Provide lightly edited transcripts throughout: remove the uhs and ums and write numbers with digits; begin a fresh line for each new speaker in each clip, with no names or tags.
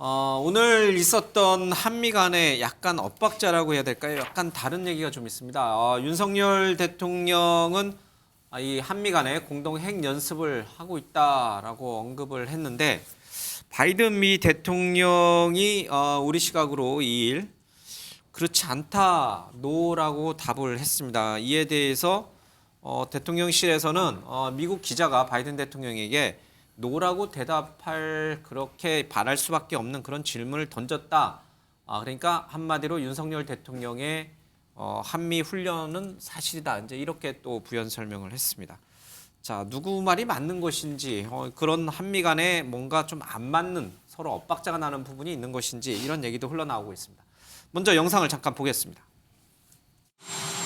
오늘 있었던 한미 간의 약간 엇박자라고 해야 될까요? 약간 다른 얘기가 좀 있습니다. 윤석열 대통령은 이 한미 간에 공동 핵 연습을 하고 있다라고 언급을 했는데 바이든 미 대통령이 우리 시각으로 2일 그렇지 않다, 노라고 답을 했습니다. 이에 대해서 대통령실에서는 미국 기자가 바이든 대통령에게 노라고 대답할 그렇게 바랄 수밖에 없는 그런 질문을 던졌다. 그러니까 한마디로 윤석열 대통령의 한미 훈련은 사실이다. 이제 이렇게 또 부연 설명을 했습니다. 자, 누구 말이 맞는 것인지 그런 한미 간에 뭔가 좀 안 맞는 서로 엇박자가 나는 부분이 있는 것인지 이런 얘기도 흘러나오고 있습니다. 먼저 영상을 잠깐 보겠습니다.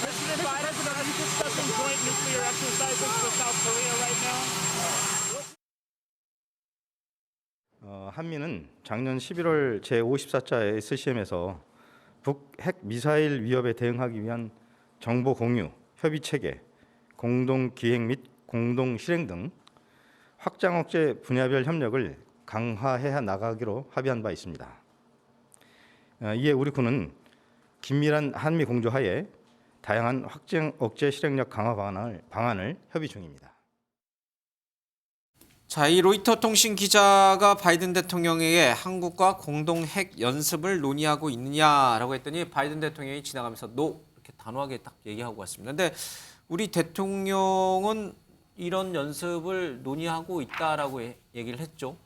President Biden, are you discussing joint nuclear exercises with South Korea right now?
한미는 작년 11월 제54차 SCM에서 북핵 미사일 위협에 대응하기 위한 정보 공유, 협의 체계, 공동 기획 및 공동 실행 등 확장 억제 분야별 협력을 강화해 나가기로 합의한 바 있습니다. 이에 우리 군은 긴밀한 한미 공조하에 다양한 확장 억제 실행력 강화 방안을 협의 중입니다.
자, 이 로이터 통신 기자가 바이든 대통령에게 한국과 공동 핵 연습을 논의하고 있느냐라고 했더니 바이든 대통령이 지나가면서 노 이렇게 단호하게 딱 얘기하고 왔습니다. 근데 우리 대통령은 이런 연습을 논의하고 있다라고 얘기를 했죠.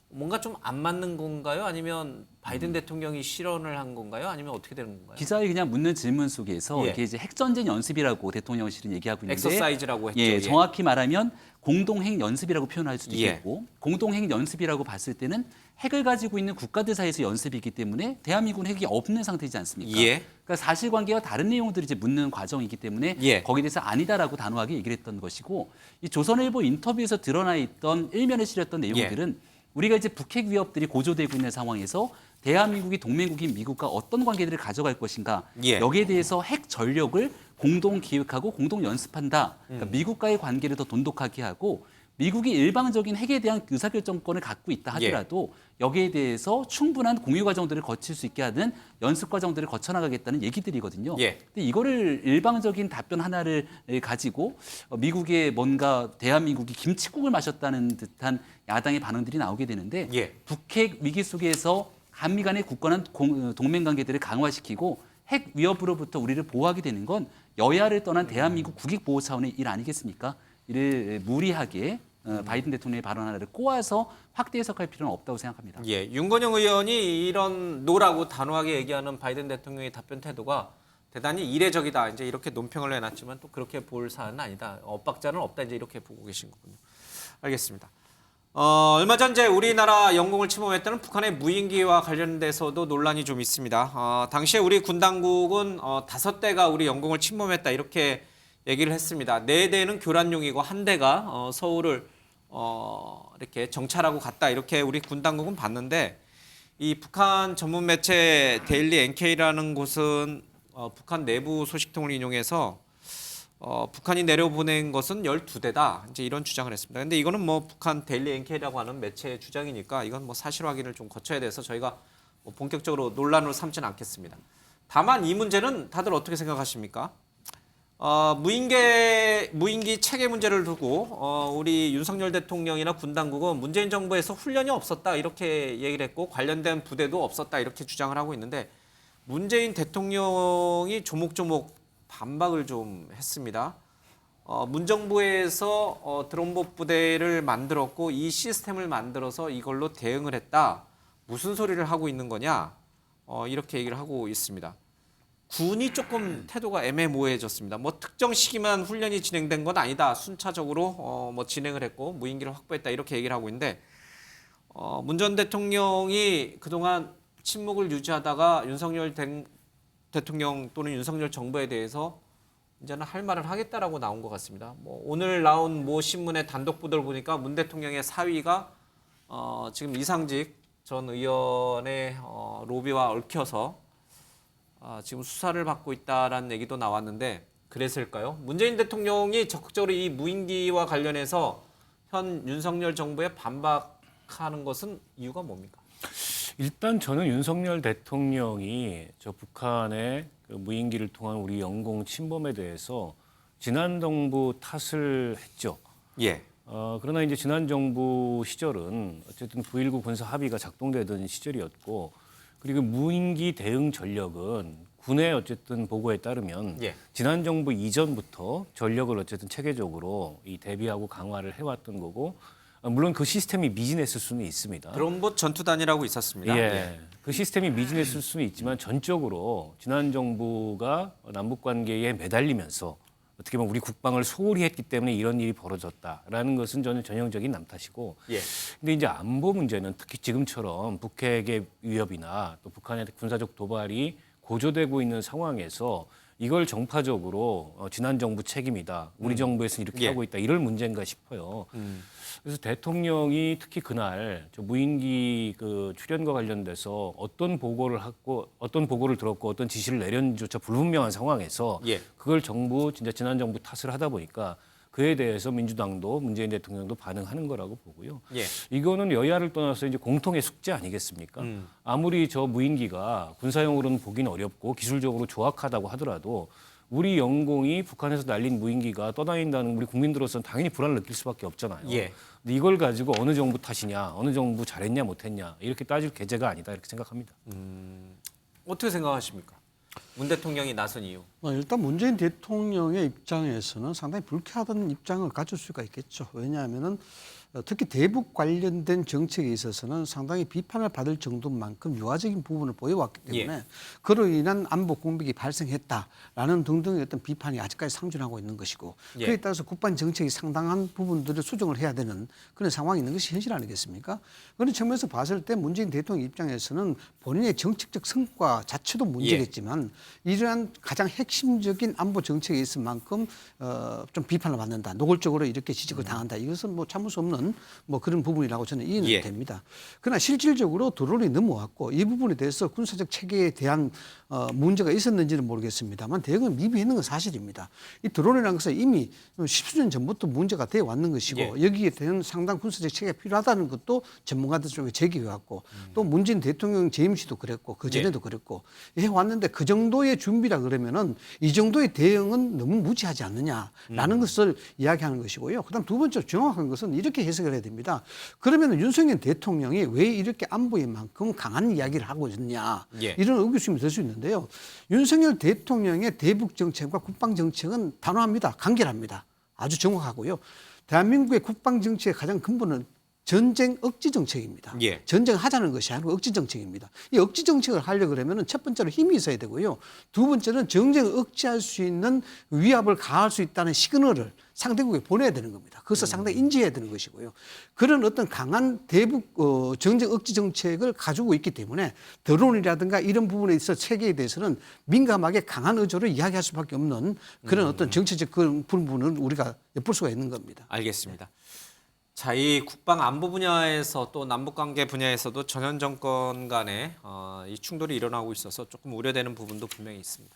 뭔가 좀 안 맞는 건가요? 아니면 바이든 대통령이 실언을 한 건가요? 아니면 어떻게 되는 건가요?
기자의 그냥 묻는 질문 속에서
예.
이게 이제 핵전쟁 연습이라고 대통령실은 얘기하고 있는데
엑서사이즈라고 했죠.
예, 정확히 말하면 공동핵 연습이라고 표현할 수도
예.
있겠고 공동핵 연습이라고 봤을 때는 핵을 가지고 있는 국가들 사이에서 연습이기 때문에 대한민국은 핵이 없는 상태이지 않습니까?
예.
그러니까 사실관계와 다른 내용들이 이제 묻는 과정이기 때문에
예.
거기에 대해서 아니다라고 단호하게 얘기를 했던 것이고 이 조선일보 인터뷰에서 드러나 있던 일면에 실렸던 내용들은 우리가 이제 북핵 위협들이 고조되고 있는 상황에서 대한민국이 동맹국인 미국과 어떤 관계들을 가져갈 것인가
예.
여기에 대해서 핵 전력을 공동 기획하고 공동 연습한다. 그러니까 미국과의 관계를 더 돈독하게 하고 미국이 일방적인 핵에 대한 의사결정권을 갖고 있다 하더라도 여기에 대해서 충분한 공유 과정들을 거칠 수 있게 하는 연습 과정들을 거쳐 나가겠다는 얘기들이거든요.
예.
근데 이거를 일방적인 답변 하나를 가지고 미국의 뭔가 대한민국이 김칫국을 마셨다는 듯한 야당의 반응들이 나오게 되는데
예.
북핵 위기 속에서 한미 간의 굳건한 동맹 관계들을 강화시키고 핵 위협으로부터 우리를 보호하게 되는 건 여야를 떠난 대한민국 국익 보호 차원의 일 아니겠습니까? 이를 무리하게 바이든 대통령의 발언 하나를 꼬아서 확대 해석할 필요는 없다고 생각합니다.
예, 윤건영 의원이 이런 노라고 단호하게 얘기하는 바이든 대통령의 답변 태도가 대단히 이례적이다. 이제 이렇게 논평을 해놨지만 또 그렇게 볼 사안은 아니다. 엇박자는 없다. 이제 이렇게 보고 계신 거군요. 알겠습니다. 얼마 전 이제 우리나라 영공을 침범했다는 북한의 무인기와 관련돼서도 논란이 좀 있습니다. 당시에 우리 군 당국은 5대가 우리 영공을 침범했다 이렇게 얘기를 했습니다. 4대는 교란용이고 1대가 서울을 이렇게 정찰하고 갔다 이렇게 우리 군 당국은 봤는데 이 북한 전문 매체 데일리 NK라는 곳은 북한 내부 소식통을 인용해서 북한이 내려보낸 것은 12대다. 이제 이런 주장을 했습니다. 근데 이거는 뭐 북한 데일리 NK라고 하는 매체의 주장이니까 이건 뭐 사실 확인을 좀 거쳐야 돼서 저희가 뭐 본격적으로 논란으로 삼지는 않겠습니다. 다만 이 문제는 다들 어떻게 생각하십니까? 무인기 체계 문제를 두고 우리 윤석열 대통령이나 군 당국은 문재인 정부에서 훈련이 없었다 이렇게 얘기를 했고 관련된 부대도 없었다 이렇게 주장을 하고 있는데 문재인 대통령이 조목조목 반박을 좀 했습니다. 문정부에서 드론봇 부대를 만들었고 이 시스템을 만들어서 이걸로 대응을 했다. 무슨 소리를 하고 있는 거냐? 이렇게 얘기를 하고 있습니다. 군이 조금 태도가 애매모호해졌습니다. 뭐 특정 시기만 훈련이 진행된 건 아니다. 순차적으로 뭐 진행을 했고 무인기를 확보했다 이렇게 얘기를 하고 있는데 문 전 대통령이 그동안 침묵을 유지하다가 윤석열 대통령 또는 윤석열 정부에 대해서 이제는 할 말을 하겠다라고 나온 것 같습니다. 뭐 오늘 나온 모 신문의 단독 보도를 보니까 문 대통령의 사위가 지금 이상직 전 의원의 로비와 얽혀서 지금 수사를 받고 있다라는 얘기도 나왔는데 그랬을까요? 문재인 대통령이 적극적으로 이 무인기와 관련해서 현 윤석열 정부에 반박하는 것은 이유가 뭡니까?
일단 저는 윤석열 대통령이 저 북한의 그 무인기를 통한 우리 영공 침범에 대해서 지난 정부 탓을 했죠.
예.
그러나 이제 지난 정부 시절은 어쨌든 9.19 군사 합의가 작동되던 시절이었고, 그리고 무인기 대응 전력은 군의 어쨌든 보고에 따르면
예.
지난 정부 이전부터 전력을 어쨌든 체계적으로 이 대비하고 강화를 해왔던 거고, 물론 그 시스템이 미진했을 수는 있습니다.
드론봇 전투단이라고 있었습니다.
예. 그 시스템이 미진했을 수는 있지만 전적으로 지난 정부가 남북 관계에 매달리면서 어떻게 보면 우리 국방을 소홀히 했기 때문에 이런 일이 벌어졌다라는 것은 저는 전형적인 남 탓이고.
예.
근데 이제 안보 문제는 특히 지금처럼 북핵의 위협이나 또 북한의 군사적 도발이 고조되고 있는 상황에서 이걸 정파적으로 지난 정부 책임이다. 우리 정부에서 이렇게
예.
하고 있다. 이럴 문제인가 싶어요. 그래서 대통령이 특히 그날 저 무인기 그 출연과 관련돼서 어떤 보고를 하고 어떤 보고를 들었고 어떤 지시를 내렸는지조차 불분명한 상황에서
예.
그걸 정부 진짜 지난 정부 탓을 하다 보니까 그에 대해서 민주당도 문재인 대통령도 반응하는 거라고 보고요.
예.
이거는 여야를 떠나서 이제 공통의 숙제 아니겠습니까? 아무리 저 무인기가 군사용으로는 보기는 어렵고 기술적으로 조악하다고 하더라도 우리 영공이 북한에서 날린 무인기가 떠다닌다는 우리 국민들로서는 당연히 불안을 느낄 수밖에 없잖아요.
예.
근데 이걸 가지고 어느 정부 탓이냐, 어느 정부 잘했냐 못했냐 이렇게 따질 계제가 아니다 이렇게 생각합니다.
어떻게 생각하십니까? 문 대통령이 나선 이유.
일단 문재인 대통령의 입장에서는 상당히 불쾌하다는 입장을 가질 수가 있겠죠. 왜냐하면은 특히 대북 관련된 정책에 있어서는 상당히 비판을 받을 정도만큼 유화적인 부분을 보여왔기 때문에 그로 인한 안보 공백이 발생했다라는 등등의 어떤 비판이 아직까지 상존하고 있는 것이고 그에 따라서 국방 정책이 상당한 부분들을 수정을 해야 되는 그런 상황이 있는 것이 현실 아니겠습니까? 그런 측면에서 봤을 때 문재인 대통령 입장에서는 본인의 정책적 성과 자체도 문제겠지만 이러한 가장 핵심적인 안보 정책에 있을 만큼 좀 비판을 받는다. 노골적으로 이렇게 지적을 당한다. 이것은 뭐 참을 수 없는 뭐 그런 부분이라고 저는 이해는 됩니다. 그러나 실질적으로 드론이 넘어왔고 이 부분에 대해서 군사적 체계에 대한 문제가 있었는지는 모르겠습니다만 대응은 미비했는 건 사실입니다. 이 드론이라는 것은 이미 십수년 전부터 문제가 되어 왔는 것이고 여기에 대한 상당 군사적 체계가 필요하다는 것도 전문가들 쪽에 제기해왔고 또 문재인 대통령 재임 시도 그랬고 그 전에도 그랬고 해왔는데 그 정도의 준비라 그러면은 이 정도의 대응은 너무 무지하지 않느냐라는 것을 이야기하는 것이고요. 그다음 두 번째로 정확한 것은 이렇게 해석을 해야 됩니다. 그러면 윤석열 대통령이 왜 이렇게 안보에만큼 강한 이야기를 하고 있느냐 이런 의구심이 들 수 있는데요. 윤석열 대통령의 대북 정책과 국방 정책은 단호합니다. 간결합니다. 아주 정확하고요. 대한민국의 국방 정책의 가장 근본은 전쟁 억지 정책입니다. 전쟁하자는 것이 아니고 억지 정책입니다. 이 억지 정책을 하려고 그러면 첫 번째로 힘이 있어야 되고요. 두 번째는 정쟁을 억제할 수 있는 위압을 가할 수 있다는 시그널을 상대국에 보내야 되는 겁니다. 그것을 상당히 인지해야 되는 것이고요. 그런 어떤 강한 대북 정쟁 억지 정책을 가지고 있기 때문에 드론이라든가 이런 부분에 있어 체계에 대해서는 민감하게 강한 의조를 이야기할 수밖에 없는 그런 어떤 정치적 그런 부분을 우리가 엿볼 수가 있는 겁니다.
알겠습니다. 자, 이 국방 안보 분야에서 또 남북 관계 분야에서도 전현 정권 간에 이 충돌이 일어나고 있어서 조금 우려되는 부분도 분명히 있습니다.